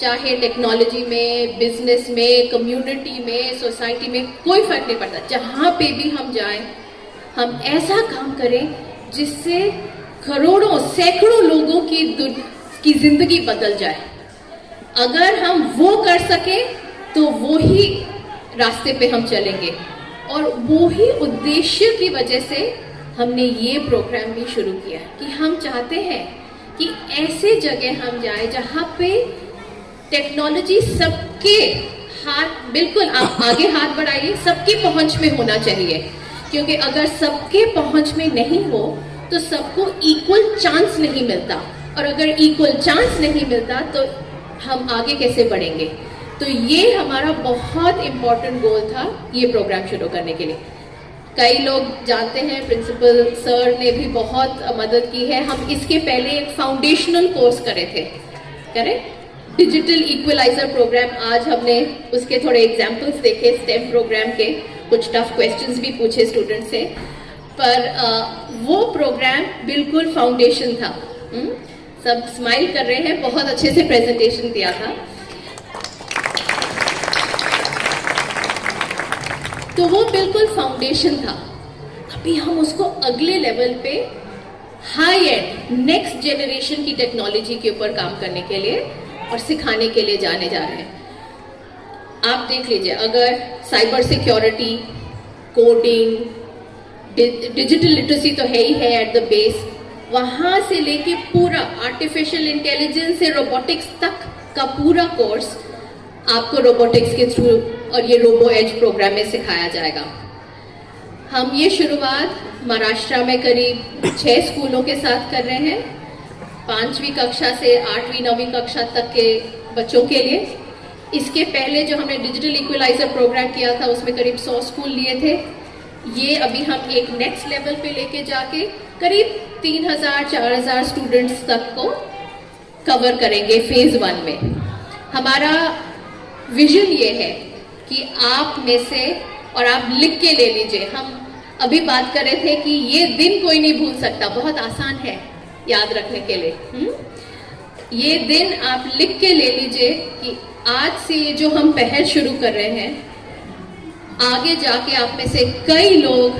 चाहे टेक्नोलॉजी में, बिजनेस में, कम्युनिटी में, सोसाइटी में, कोई फर्क नहीं पड़ता। जहाँ पे भी हम जाएं, हम ऐसा काम करें जिससे करोड़ों, सैकड़ों लोगों की जिंदगी बदल जाए। अगर हम वो कर सके तो वो ही रास्ते पे हम चलेंगे, और वो ही उद्देश्य की वजह से हमने ये प्रोग्राम भी शुरू किया कि हम चाहते हैं कि ऐसे जगह हम जाएं जहाँ पे टेक्नोलॉजी सबके हाथ, बिल्कुल आप आगे हाथ बढ़ाइए, सबकी पहुंच में होना चाहिए। क्योंकि अगर सबके पहुंच में नहीं हो तो सबको इक्वल चांस नहीं मिलता, और अगर इक्वल चांस नहीं मिलता तो हम आगे कैसे बढ़ेंगे। तो ये हमारा बहुत इम्पोर्टेंट गोल था ये प्रोग्राम शुरू करने के लिए। कई लोग जानते हैं, प्रिंसिपल सर ने भी बहुत मदद की है। हम इसके पहले एक फाउंडेशनल कोर्स करे थे, करेक्ट, डिजिटल इक्वलाइजर प्रोग्राम। आज हमने उसके थोड़े एग्जाम्पल्स देखे, स्टेम प्रोग्राम के, कुछ टफ क्वेश्चंस भी पूछे स्टूडेंट से, पर वो प्रोग्राम बिल्कुल फाउंडेशन था। सब स्माइल कर रहे हैं, बहुत अच्छे से प्रेजेंटेशन दिया था। तो वो बिल्कुल फाउंडेशन था। अभी हम उसको अगले लेवल पे, हाई एंड, नेक्स्ट जनरेशन की टेक्नोलॉजी के ऊपर काम करने के लिए और सिखाने के लिए जाने जा रहे हैं। आप देख लीजिए, अगर cyber security, coding, digital literacy तो है ही है एट द बेस, वहां से लेके पूरा आर्टिफिशियल इंटेलिजेंस से रोबोटिक्स तक का पूरा कोर्स आपको रोबोटिक्स के थ्रू और ये रोबो एज प्रोग्राम में सिखाया जाएगा। हम ये शुरुआत महाराष्ट्र में करीब 6 स्कूलों के साथ कर रहे हैं, 5वीं कक्षा से 8वीं 9वीं कक्षा तक के बच्चों के लिए। इसके पहले जो हमने डिजिटल इक्वलाइजर प्रोग्राम किया था उसमें करीब 100 स्कूल लिए थे। ये अभी हम एक नेक्स्ट लेवल पे लेके जाके करीब 3000-4000 स्टूडेंट्स तक को कवर करेंगे फेज 1 में। हमारा विजन ये है कि आप में से, और आप लिख के ले लीजिए, हम अभी बात कर रहे थे कि ये दिन कोई नहीं भूल सकता, बहुत आसान है याद रखने के लिए। ये दिन आप लिख के ले लीजिए कि आज से ये जो हम पहल शुरू कर रहे हैं, आगे जाके आप में से कई लोग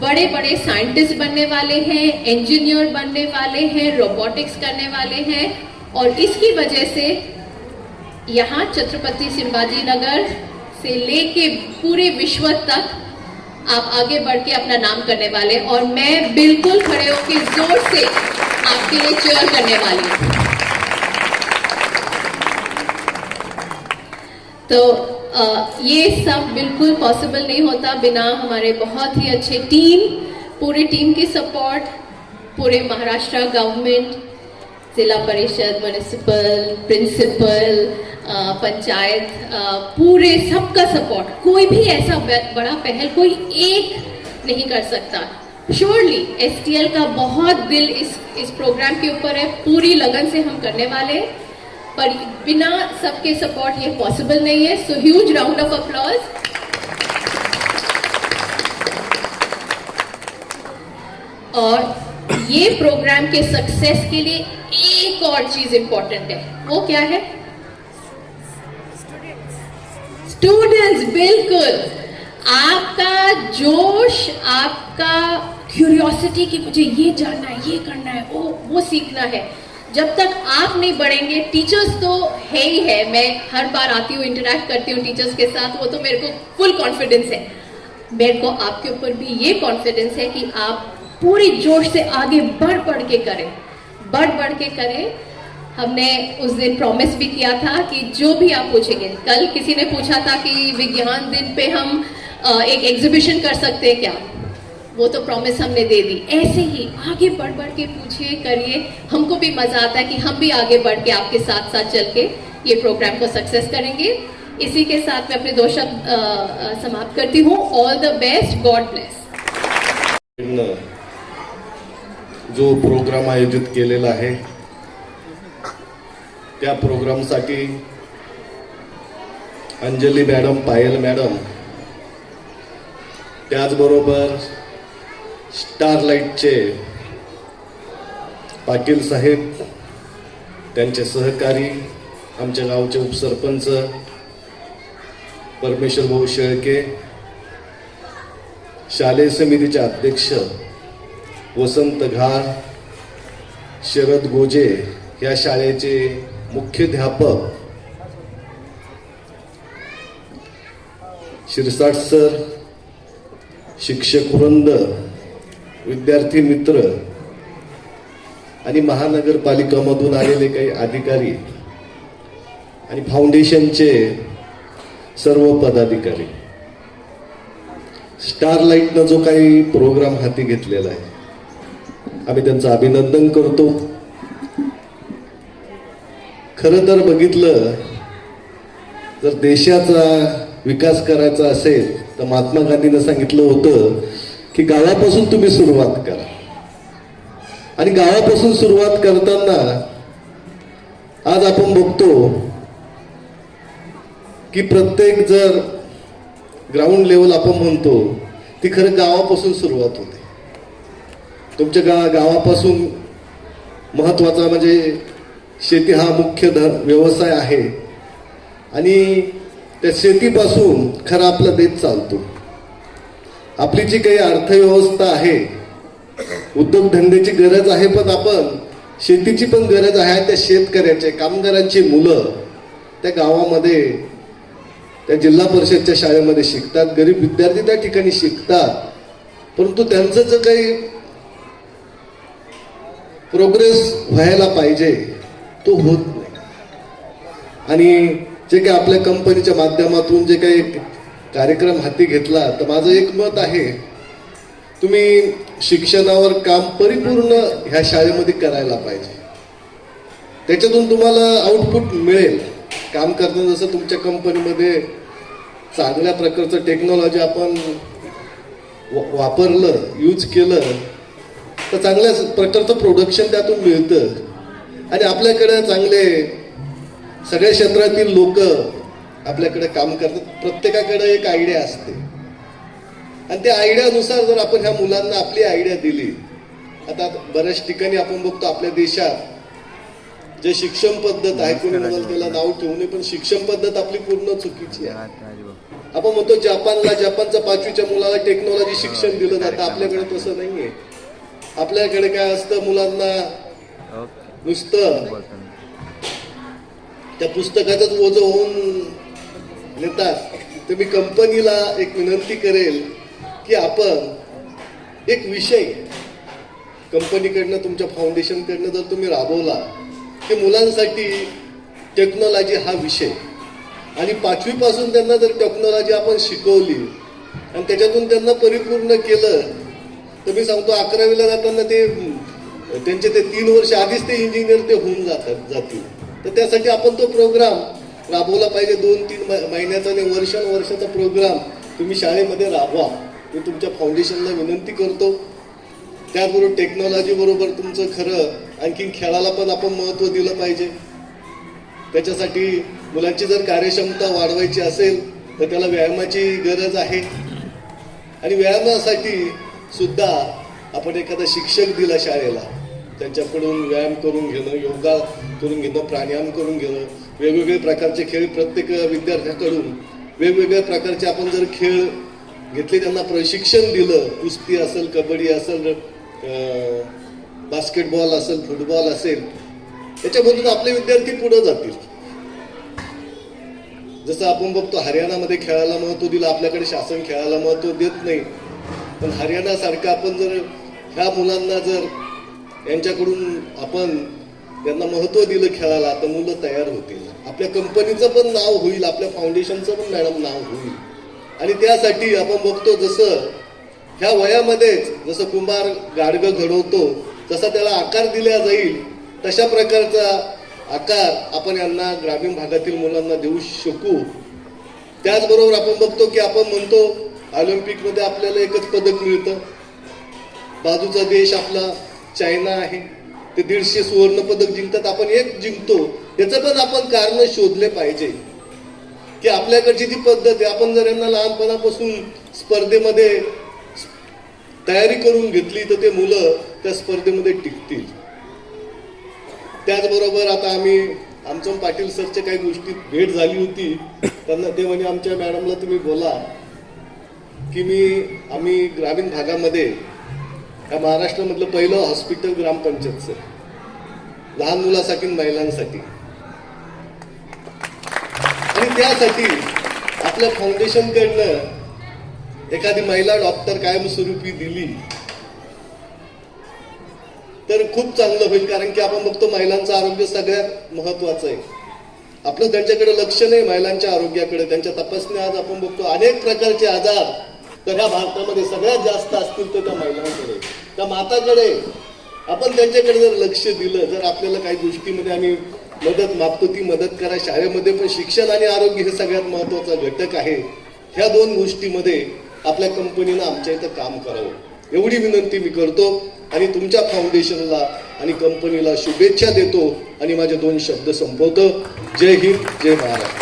बड़े बड़े साइंटिस्ट बनने वाले हैं, इंजीनियर बनने वाले हैं, रोबोटिक्स करने वाले हैं, और इसकी वजह से यहाँ छत्रपति शिवाजी नगर से लेके पूरे विश्व तक आप आगे बढ़ के अपना नाम करने वाले। और मैं बिल्कुल खड़े होकर जोर से आपके लिए चीयर करने वाली हूँ। तो ये सब बिल्कुल पॉसिबल नहीं होता बिना हमारे बहुत ही अच्छे टीम, पूरी टीम की सपोर्ट, पूरे महाराष्ट्र गवर्नमेंट, जिला परिषद, म्युनिसिपल, प्रिंसिपल, पंचायत, पूरे सबका सपोर्ट। कोई भी ऐसा बड़ा पहल कोई एक नहीं कर सकता। श्योरली STL का बहुत दिल इस प्रोग्राम के ऊपर है, पूरी लगन से हम करने वाले हैं, पर बिना सबके सपोर्ट ये पॉसिबल नहीं है। So huge round of applause. और ये प्रोग्राम के सक्सेस के लिए एक और चीज इंपॉर्टेंट है, वो क्या है? स्टूडेंट्स। बिल्कुल, आपका जोश, आपका क्यूरियोसिटी कि मुझे ये जानना है, ये करना है, वो सीखना है, जब तक आप नहीं बढ़ेंगे। टीचर्स तो है ही है, मैं हर बार आती हूँ, इंटरेक्ट करती हूँ टीचर्स के साथ, वो तो मेरे को फुल कॉन्फिडेंस है। मेरे को आपके ऊपर भी ये कॉन्फिडेंस है कि आप पूरी जोश से आगे बढ़ के करें, बढ़ के करें। हमने उस दिन प्रॉमिस भी किया था कि जो भी आप पूछेंगे, कल किसी ने पूछा था कि विज्ञान दिन पे हम एक एग्जीबिशन कर सकते हैं क्या, वो तो प्रॉमिस हमने दे दी। ऐसे ही आगे बढ़ के पूछिए, करिए, हमको भी मजा आता है कि हम भी आगे बढ़ के आपके साथ साथ चल के ये प्रोग्राम को सक्सेस करेंगे। इसी के साथ मैं अपने 2 शब्द समाप्त करती हूँ। All the best, God bless. जो प्रोग्राम आयोजित केलेला आहे त्या प्रोग्रामसाठी अंजली मॅडम, पायल मॅडम, त्याचबरोबर स्टारलाइटचे पाटील साहेब, त्यांचे सहकारी, आमच्या गावचे उपसरपंच परमेश्वर भाऊ शेळके, शालेय समितीचे अध्यक्ष वसंत घार, शरद गोजे, या शाळेचे मुख्याध्यापक शिरसाट सर, शिक्षक वृंद, विद्यार्थी मित्र आणि महानगरपालिकामधून आलेले काही अधिकारी आणि फाउंडेशनचे सर्व पदाधिकारी, स्टारलाइटनं जो काही प्रोग्राम हाती घेतलेला आहे आम्ही त्यांचं अभिनंदन करतो. खरं तर बघितलं, जर देशाचा विकास करायचा असेल तर महात्मा गांधींनी सांगितलं होतं की गावापासून तुम्ही सुरुवात करा. आणि गावापासून सुरुवात करताना आज आपण बघतो की प्रत्येक जर ग्राउंड लेवल आपण म्हणतो ती खरं गावापासून सुरुवात होते. तुमच्या गावापासून महत्वाचा म्हणजे शेती हा मुख्य व्यवसाय आहे आणि त्या शेतीपासून खरं आपला देश चालतो. आपली जी काही अर्थव्यवस्था आहे, उद्योगधंद्याची गरज आहे, पण आपण शेतीची पण गरज आहे. त्या शेतकऱ्याचे, कामगारांची मुलं त्या गावामध्ये, त्या जिल्हा परिषदच्या शाळेमध्ये शिकतात. गरीब विद्यार्थी त्या ठिकाणी शिकतात, परंतु त्यांचं जे काही प्रोग्रेस व्हायला पाहिजे तो होत नाही. आणि जे काही आपल्या कंपनीच्या माध्यमातून जे काही कार्यक्रम हाती घेतला, तर माझं एक मत आहे, तुम्ही शिक्षणावर काम परिपूर्ण ह्या शाळेमध्ये करायला पाहिजे. त्याच्यातून तुम्हाला आउटपुट मिळेल. काम करताना जसं तुमच्या कंपनीमध्ये चांगल्या प्रकारचं टेक्नॉलॉजी आपण वापरलं, यूज केलं, तर चांगल्या प्रकारचं प्रोडक्शन त्यातून मिळतं. आणि आपल्याकडे चांगले सगळ्या क्षेत्रातील लोक आपल्याकडे काम करतात. प्रत्येकाकडे एक आयडिया असते आणि त्या आयडियानुसार जर आपण ह्या मुलांना आपली आयडिया दिली. आता बऱ्याच ठिकाणी आपण बघतो आपल्या देशात जे शिक्षण पद्धत आहे, कोणी म्हणाल त्याला नाव ठेवू नये, पण शिक्षण पद्धत आपली पूर्ण चुकीची आहे. आपण म्हणतो जपानच्या 5वीच्या मुलाला टेक्नॉलॉजी शिक्षण दिलं जातं. आपल्याकडे तसं नाहीये. आपल्याकडे काय असतं, मुलांना नुसतं त्या पुस्तकातच ओझं होऊन नेतात. तर मी कंपनीला एक विनंती करेल की आपण एक विषय कंपनीकडनं, तुमच्या फाउंडेशनकडनं जर तुम्ही राबवला की मुलांसाठी टेक्नॉलॉजी हा विषय, आणि 5वी पासून त्यांना जर टेक्नॉलॉजी आपण शिकवली आणि त्याच्यातून त्यांना परिपूर्ण केलं, तर मी सांगतो 11वीला जाताना त्यांचे 3 वर्ष आधीच ते इंजिनियर ते होऊन जातील. तर त्यासाठी आपण तो प्रोग्राम राबवला पाहिजे. 2-3 महिन्याचा आणि वर्षाचा प्रोग्राम तुम्ही शाळेमध्ये राबवा. मी तुमच्या फाउंडेशनला विनंती करतो. त्याचबरोबर टेक्नॉलॉजी बरोबर तुमचं खरं आणखीन खेळाला पण आपण महत्त्व दिलं पाहिजे. त्याच्यासाठी मुलांची जर कार्यक्षमता वाढवायची असेल तर त्याला व्यायामाची गरज आहे. आणि व्यायामासाठी सुद्धा आपण एखादा शिक्षक दिला शाळेला, त्यांच्याकडून व्यायाम करून घेणं, योगा करून घेणं, प्राणायाम करून घेणं, वेगवेगळे प्रकारचे खेळ प्रत्येक विद्यार्थ्याकडून वेगवेगळ्या प्रकारचे आपण जर खेळ घेतले, त्यांना प्रशिक्षण दिलं, कुस्ती असेल, कबड्डी असेल, बास्केटबॉल असेल, फुटबॉल असेल, त्याच्यामधून आपले विद्यार्थी पुढे जातील. जसं आपण बघतो हरियाणामध्ये खेळाला महत्त्व दिलं, आपल्याकडे शासन खेळाला महत्त्व देत नाही. पण हरियाणासारखं आपण जर ह्या मुलांना जर यांच्याकडून आपण त्यांना महत्त्व दिलं खेळाला, तर मुलं तयार होतील. आपल्या कंपनीचं पण नाव होईल, आपल्या फाउंडेशनचं पण मॅडम नाव होईल. आणि त्यासाठी आपण बघतो जसं ह्या वयामध्येच जसं कुंभार गाडगं घडवतो, तसा त्याला आकार दिला जाईल, तशा प्रकारचा आकार आपण यांना ग्रामीण भागातील मुलांना देऊ शकू. त्याचबरोबर आपण बघतो की आपण म्हणतो ऑलिम्पिकमध्ये आपल्याला एकच पदक मिळतं. बाजूचा देश आपला चायना आहे, ते 150 सुवर्ण पदक जिंकतात, आपण एक जिंकतो. याचं पण आपण कारण शोधले पाहिजे की आपल्याकडची जी पद्धत आहे, आपण जर यांना लहानपणापासून स्पर्धेमध्ये तयारी करून घेतली तर ते मुलं त्या स्पर्धेमध्ये टिकतील. त्याचबरोबर आता आम्ही आमचं पाटील सरच्या काही गोष्टीत भेट झाली होती. त्यांना ते म्हणे आमच्या मॅडमला तुम्ही बोला की आम्ही ग्रामीण भागामध्ये या महाराष्ट्रामधलं पहिलं हॉस्पिटल ग्रामपंचायतचं लहान मुलासाठी महिलांसाठी, आणि त्यासाठी आपल्या फाउंडेशन कडनं एखादी महिला डॉक्टर कायमस्वरूपी दिली तर खूप चांगलं होईल. कारण की आपण बघतो महिलांचं आरोग्य सगळ्यात महत्वाचं आहे. आपलं त्यांच्याकडे लक्ष नाही महिलांच्या आरोग्याकडे. त्यांच्या तपासण्या आज आपण बघतो अनेक प्रकारचे आजार तर ह्या भारतामध्ये सगळ्यात जास्त असतील तर त्या महिलांकडे, त्या माताकडे. आपण त्यांच्याकडे जर लक्ष दिलं, जर आपल्याला काही गोष्टीमध्ये आम्ही मदत मागतो ती मदत करा. शाळेमध्ये पण शिक्षण आणि आरोग्य हे सगळ्यात महत्वाचा घटक आहे. ह्या दोन गोष्टीमध्ये आपल्या कंपनीनं आमच्या इथं काम करावं एवढी विनंती मी करतो आणि तुमच्या फाउंडेशनला आणि कंपनीला शुभेच्छा देतो आणि माझे 2 शब्द संपवतो. जय हिंद, जय महाराष्ट्र.